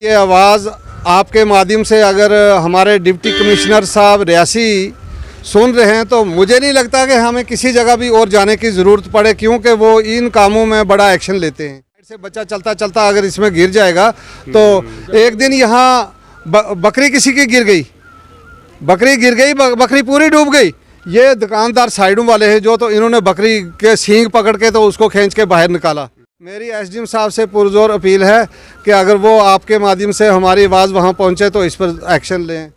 ये आवाज़ आपके माध्यम से अगर हमारे डिप्टी कमिश्नर साहब रियासी सुन रहे हैं तो मुझे नहीं लगता कि हमें किसी जगह भी और जाने की ज़रूरत पड़े, क्योंकि वो इन कामों में बड़ा एक्शन लेते हैं। से बच्चा चलता चलता अगर इसमें गिर जाएगा तो एक दिन यहाँ बकरी किसी की गिर गई, बकरी पूरी डूब गई। ये दुकानदार साइडों वाले हैं जो, तो इन्होंने बकरी के सींग पकड़ के तो उसको खींच के बाहर निकाला। मेरी एसडीएम साहब से पुरजोर अपील है कि अगर वो आपके माध्यम से हमारी आवाज़ वहाँ पहुँचे तो इस पर एक्शन लें।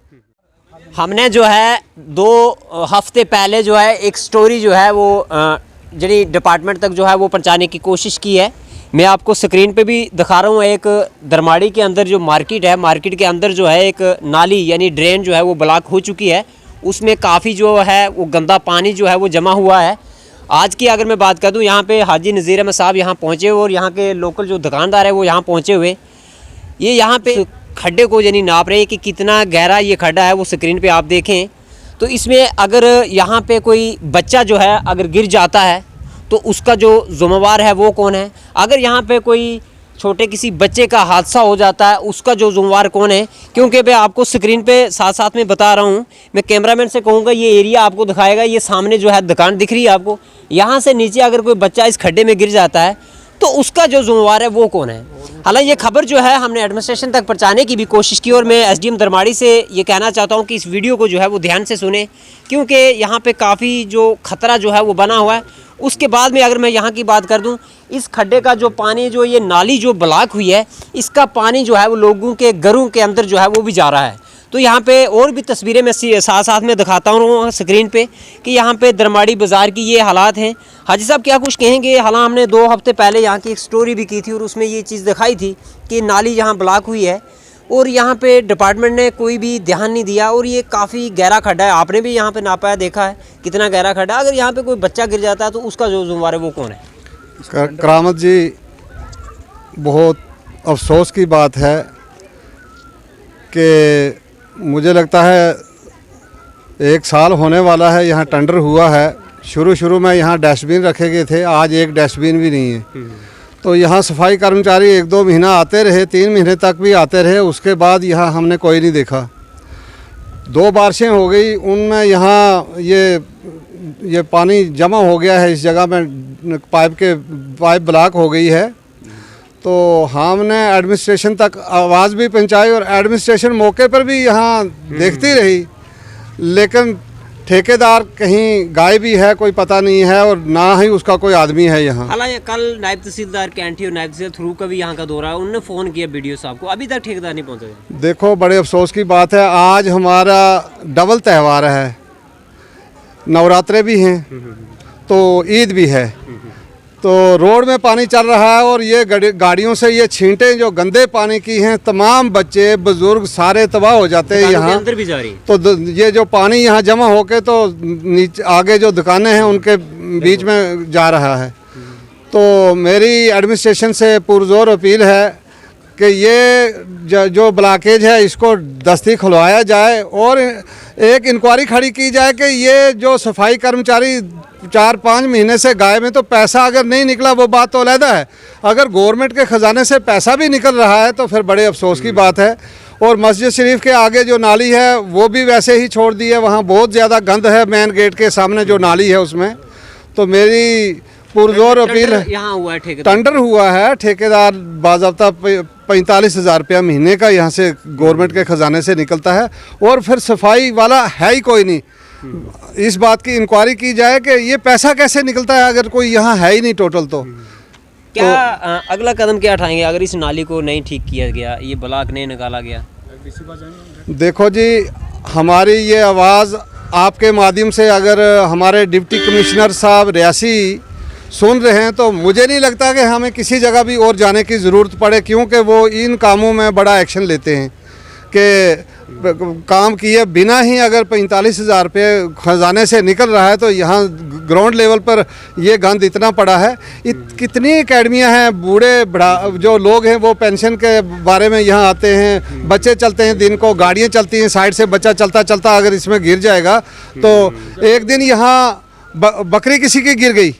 हमने जो है 2 हफ्ते पहले जो है एक स्टोरी जो है वो जी डिपार्टमेंट तक जो है वो पहुँचाने की कोशिश की है। मैं आपको स्क्रीन पे भी दिखा रहा हूँ। एक दरमाड़ी के अंदर जो मार्केट है, मार्केट के अंदर जो है एक नाली यानी ड्रेन जो है वो ब्लॉक हो चुकी है। उसमें काफ़ी जो है वो गंदा पानी जो है वो जमा हुआ है। आज की अगर मैं बात कर दूं, यहाँ पे हाजी नज़ीर अहमद साहब यहाँ पहुँचे और यहाँ के लोकल जो दुकानदार है वो यहाँ पहुँचे हुए ये यहाँ पे खड्डे को यानी नाप रहे हैं कि कितना गहरा ये खड्डा है। वो स्क्रीन पे आप देखें तो इसमें अगर यहाँ पे कोई बच्चा जो है अगर गिर जाता है तो उसका जो ज़िम्मेवार है वो कौन है। अगर यहाँ पे कोई छोटे किसी बच्चे का हादसा हो जाता है उसका जो ज़िम्मेवार कौन है। क्योंकि मैं आपको स्क्रीन पे साथ साथ में बता रहा हूँ, मैं कैमरामैन से कहूँगा ये एरिया आपको दिखाएगा। ये सामने जो है दुकान दिख रही है आपको, यहाँ से नीचे अगर कोई बच्चा इस खड्डे में गिर जाता है तो उसका जो ज़िम्मेवार है वो कौन है। हालांकि ये खबर जो है हमने एडमिनिस्ट्रेशन तक पहुँचाने की भी कोशिश की और मैं एसडीएम दरमाड़ी से ये कहना चाहता हूँ कि इस वीडियो को जो है वो ध्यान से सुने, क्योंकि यहाँ पे काफ़ी जो खतरा जो है वो बना हुआ है। उसके बाद में अगर मैं यहाँ की बात कर दूँ, इस खड्डे का जो पानी जो ये नाली जो ब्लॉक हुई है इसका पानी जो है वो लोगों के घरों के अंदर जो है वो भी जा रहा है। तो यहाँ पे और भी तस्वीरें मैं साथ साथ में दिखाता हूँ स्क्रीन पे कि यहाँ पे दरमाड़ी बाज़ार की ये हालात हैं। हाजी साहब क्या कुछ कहेंगे। हालांकि हमने 2 हफ्ते पहले यहाँ की एक स्टोरी भी की थी और उसमें ये चीज़ दिखाई थी कि नाली यहाँ ब्लॉक हुई है और यहाँ पे डिपार्टमेंट ने कोई भी ध्यान नहीं दिया और ये काफ़ी गहरा खड्डा है। आपने भी यहाँ पे नापा है, देखा है कितना गहरा खड्डा। अगर यहाँ पे कोई बच्चा गिर जाता है तो उसका जो ज़िम्मेवार है वो कौन है। करामत जी, बहुत अफसोस की बात है कि मुझे लगता है 1 साल होने वाला है यहाँ टेंडर हुआ है। शुरू में यहाँ डस्टबिन रखे गए थे, आज एक डस्टबिन भी नहीं है। तो यहाँ सफाई कर्मचारी 1-2 महीना आते रहे, 3 महीने तक भी आते रहे, उसके बाद यहाँ हमने कोई नहीं देखा। 2 बारिशें हो गई, उनमें यहाँ ये पानी जमा हो गया है। इस जगह में पाइप ब्लॉक हो गई है। तो हमने एडमिनिस्ट्रेशन तक आवाज़ भी पहुंचाई और एडमिनिस्ट्रेशन मौके पर भी यहाँ देखती रही, लेकिन ठेकेदार कहीं गायब भी है, कोई पता नहीं है और ना ही उसका कोई आदमी है यहाँ। हालांकि कल नायब तहसीलदार कैंटी और नायब तहसील थ्रू का भी यहाँ का दौरा है, उन्होंने फ़ोन किया बीडीओ साहब को, अभी तक ठेकेदार नहीं पहुँचे। देखो, बड़े अफसोस की बात है, आज हमारा डबल त्यौहार है, नवरात्रे भी हैं तो ईद भी है। तो रोड में पानी चल रहा है और ये गाड़ियों से ये छींटें जो गंदे पानी की हैं, तमाम बच्चे बुजुर्ग सारे तबाह हो जाते हैं यहाँ अंदर भी जा रही। तो ये जो पानी यहाँ जमा होके तो नीचे आगे जो दुकानें हैं उनके बीच में जा रहा है। तो मेरी एडमिनिस्ट्रेशन से पुरजोर अपील है कि ये जो ब्लॉकेज है इसको दस्ती खुलवाया जाए और एक इंक्वायरी खड़ी की जाए कि ये जो सफाई कर्मचारी 4-5 महीने से गायब में, तो पैसा अगर नहीं निकला वो बात तो अलग है, अगर गवर्नमेंट के ख़जाने से पैसा भी निकल रहा है तो फिर बड़े अफसोस की बात है। और मस्जिद शरीफ के आगे जो नाली है वो भी वैसे ही छोड़ दी है, वहाँ बहुत ज़्यादा गंद है। मेन गेट के सामने जो नाली है उसमें, तो मेरी पुरजोर अपील है। यहाँ हुआ है टेंडर हुआ है, ठेकेदार बाज़ाब्ता 45,000 रुपया महीने का यहाँ से गवर्नमेंट के ख़जाने से निकलता है और फिर सफाई वाला है ही कोई नहीं। इस बात की इंक्वायरी की जाए कि ये पैसा कैसे निकलता है अगर कोई यहाँ है ही नहीं टोटल। तो क्या अगला कदम क्या उठाएंगे अगर इस नाली को नहीं ठीक किया गया, ये ब्लॉक नहीं निकाला गया। देखो जी, हमारी ये आवाज़ आपके माध्यम से अगर हमारे डिप्टी कमिश्नर साहब रियासी सुन रहे हैं तो मुझे नहीं लगता कि हमें किसी जगह भी और जाने की ज़रूरत पड़े, क्योंकि वो इन कामों में बड़ा एक्शन लेते हैं कि काम किए बिना ही अगर 45,000 रुपये ख़जाने से निकल रहा है तो यहाँ ग्राउंड लेवल पर ये गंद इतना पड़ा है। कितनी एकेडमियाँ हैं, बूढ़े बड़ा जो लोग हैं वो पेंशन के बारे में यहाँ आते हैं, बच्चे चलते हैं दिन को, गाड़ियाँ चलती हैं, साइड से बच्चा चलता चलता अगर इसमें गिर जाएगा तो एक दिन यहाँ बकरी किसी की गिर गई,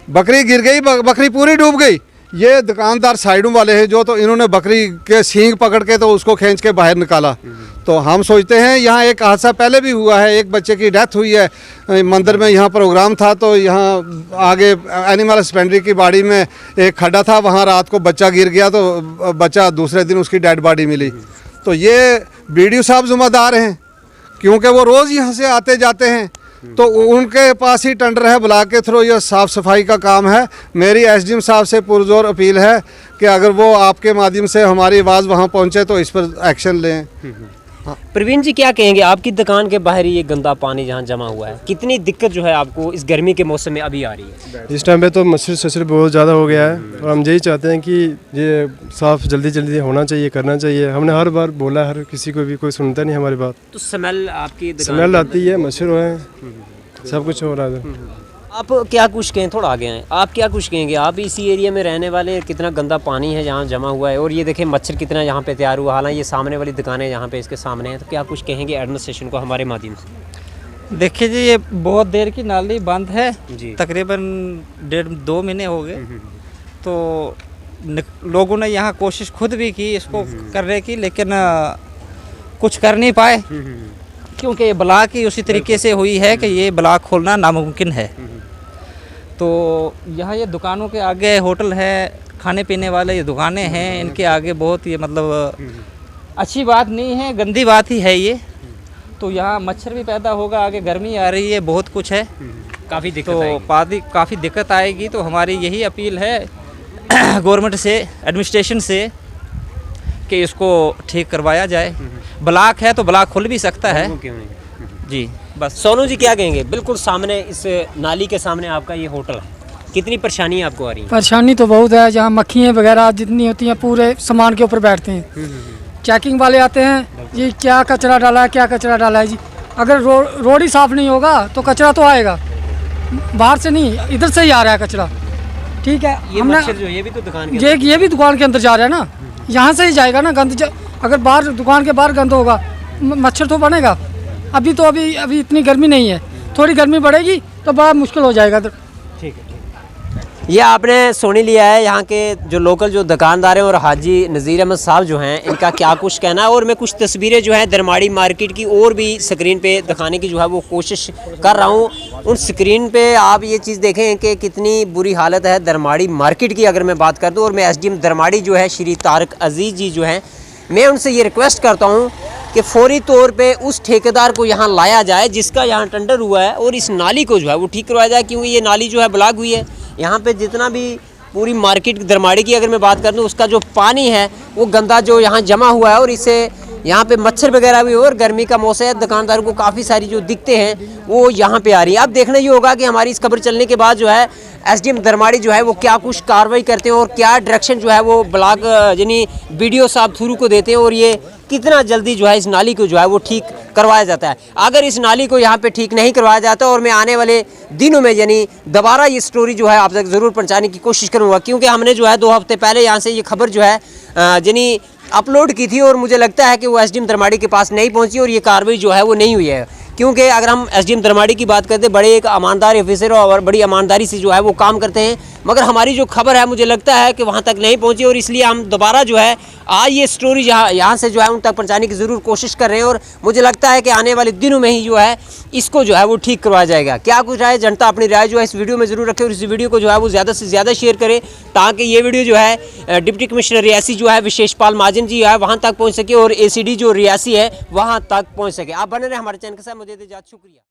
बकरी पूरी डूब गई। ये दुकानदार साइडों वाले हैं जो, तो इन्होंने बकरी के सींग पकड़ के तो उसको खींच के बाहर निकाला। तो हम सोचते हैं यहाँ एक हादसा पहले भी हुआ है, एक बच्चे की डेथ हुई है मंदिर में, यहाँ प्रोग्राम था तो यहाँ आगे एनिमल हस्बेंड्री की बाड़ी में एक खड्डा था, वहाँ रात को बच्चा गिर गया तो बच्चा दूसरे दिन उसकी डेड बॉडी मिली। तो ये बीडीओ साहब जिम्मेदार हैं क्योंकि वो रोज़ यहाँ से आते जाते हैं, तो उनके पास ही टेंडर है, ब्लॉक के थ्रू ये साफ़ सफाई का काम है। मेरी एसडीएम साहब से पुरजोर अपील है कि अगर वो आपके माध्यम से हमारी आवाज़ वहाँ पहुँचे तो इस पर एक्शन लें। प्रवीण जी क्या कहेंगे, आपकी दुकान के बाहर ये गंदा पानी जहाँ जमा हुआ है, कितनी दिक्कत जो है आपको इस गर्मी के मौसम में अभी आ रही है? इस टाइम पे तो मच्छर सच्छर बहुत ज़्यादा हो गया है और हम यही चाहते हैं कि ये साफ़ जल्दी जल्दी होना चाहिए, करना चाहिए। हमने हर बार बोला, हर किसी को भी कोई सुनता नहीं हमारी बात। तो स्मेल आपकी दुकान स्मेल आती है, मच्छर हो है, सब कुछ हो रहा है। आप क्या कुछ कहें, थोड़ा आगे आए, आप क्या कुछ कहेंगे? आप इसी एरिया में रहने वाले हैं, कितना गंदा पानी है यहाँ जमा हुआ है और ये देखें मच्छर कितना यहाँ पे तैयार हुआ, हालांकि ये सामने वाली दुकानें यहाँ पे इसके सामने हैं, तो क्या कुछ कहेंगे एडमिनिस्ट्रेशन को हमारे माध्यम से? देखिए जी, ये बहुत देर की नाली बंद है जी। तकरीबन 1.5-2 महीने हो गए। तो लोगों ने यहाँ कोशिश खुद भी की इसको करने की, लेकिन कुछ कर नहीं पाए क्योंकि ये ब्लॉक ही उसी तरीके से हुई है कि ये ब्लॉक खोलना नामुमकिन है। तो यहाँ ये दुकानों के आगे होटल है, खाने पीने वाले ये दुकानें हैं, इनके आगे बहुत ये मतलब अच्छी बात नहीं है, गंदी बात ही है ये। तो यहाँ मच्छर भी पैदा होगा, आगे गर्मी आ रही है, बहुत कुछ है, काफ़ी दिक्कत तो काफ़ी दिक्कत आएगी। तो हमारी यही अपील है गवर्नमेंट से, एडमिनिस्ट्रेशन से, कि इसको ठीक करवाया जाए। ब्लॉक है तो ब्लॉक खुल भी सकता है जी। बस सोनू जी क्या कहेंगे? बिल्कुल सामने इस नाली के सामने आपका ये होटल है, कितनी परेशानी आपको आ रही है? परेशानी तो बहुत है, जहाँ मक्खियाँ वगैरह जितनी होती हैं पूरे सामान के ऊपर बैठते हैं। चेकिंग वाले आते हैं, ये क्या कचरा डाला है, क्या कचरा डाला है जी। अगर रोड ही साफ़ नहीं होगा तो कचरा तो आएगा, बाहर से नहीं, इधर से ही आ रहा है कचरा। ठीक है, ये हमने मच्छर जो ये भी तो दुकान के ये भी दुकान के अंदर जा रहा है ना, यहाँ से ही जाएगा ना गंद। अगर बाहर दुकान के बाहर गंद होगा मच्छर तो बनेगा। अभी इतनी गर्मी नहीं है, थोड़ी गर्मी बढ़ेगी तो बड़ा मुश्किल हो जाएगा। ठीक है। ये आपने सुन ही लिया है यहाँ के जो लोकल जो दुकानदार हैं और हाजी नज़ीर अहमद साहब जो हैं, इनका क्या कुछ कहना है। और मैं कुछ तस्वीरें जो हैं दरमाड़ी मार्केट की और भी स्क्रीन पे दिखाने की जो है वो कोशिश कर रहा हूँ। उन स्क्रीन पे आप ये चीज़ देखें कि कितनी बुरी हालत है दरमाड़ी मार्केट की। अगर मैं बात कर दूँ, और मैं एसडीएम दरमाड़ी जो है श्री तारक अजीज़ जी जो हैं, मैं उनसे ये रिक्वेस्ट करता हूँ कि फौरी तौर पे उस ठेकेदार को यहाँ लाया जाए जिसका यहाँ टेंडर हुआ है, और इस नाली को जो है वो ठीक करवाया जाए, क्योंकि ये नाली जो है ब्लॉक हुई है। यहाँ पे जितना भी पूरी मार्केट दरमाड़ी की अगर मैं बात कर दूँ, उसका जो पानी है वो गंदा जो यहाँ जमा हुआ है, और इससे यहाँ पे मच्छर वगैरह भी हो, और गर्मी का मौसम है, दुकानदारों को काफ़ी सारी जो दिक्कतें हैं वो यहाँ पे आ रही है। अब देखना ये होगा कि हमारी इस खबर चलने के बाद जो है एसडीएम दरमाड़ी जो है वो क्या कुछ कार्रवाई करते हैं और क्या डायरेक्शन जो है वो ब्लॉक यानी बीडीओ साहब थ्रू को देते हैं, और ये कितना जल्दी जो है इस नाली को जो है वो ठीक करवाया जाता है। अगर इस नाली को यहाँ पे ठीक नहीं करवाया जाता, और मैं आने वाले दिनों में यानी दोबारा ये स्टोरी जो है आप तक ज़रूर पहुँचाने की कोशिश करूँगा, क्योंकि हमने जो है 2 हफ्ते पहले यहाँ से ये खबर जो है यानी अपलोड की थी, और मुझे लगता है कि वो एसडीएम दरमाड़ी के पास नहीं पहुँची और ये कार्रवाई जो है वो नहीं हुई है। क्योंकि अगर हम एसडीएम दरमाड़ी की बात करते, बड़े एक ईमानदार ऑफिसर और बड़ी ईमानदारी से जो है वो काम करते हैं, मगर हमारी जो खबर है मुझे लगता है कि वहाँ तक नहीं पहुँची, और इसलिए हम दोबारा जो है आज ये स्टोरी यहाँ से जो है उन तक पहुँचाने की ज़रूर कोशिश कर रहे हैं, और मुझे लगता है कि आने वाले दिनों में ही जो है इसको जो है वो ठीक करवाया जाएगा। क्या कुछ राय, जनता अपनी राय जो है इस वीडियो में ज़रूर रखें, और इस वीडियो को जो है वो ज़्यादा से ज़्यादा शेयर करें, ताकि ये वीडियो जो है डिप्टी कमिश्नर रियासी जो है विशेषपाल महाजन जी है वहाँ तक पहुँच सके, और ACD जो रियासी है वहाँ तक पहुँच सके। आप बने रहे हमारे चैनल के साथ, मुझे इजाज़त, शुक्रिया।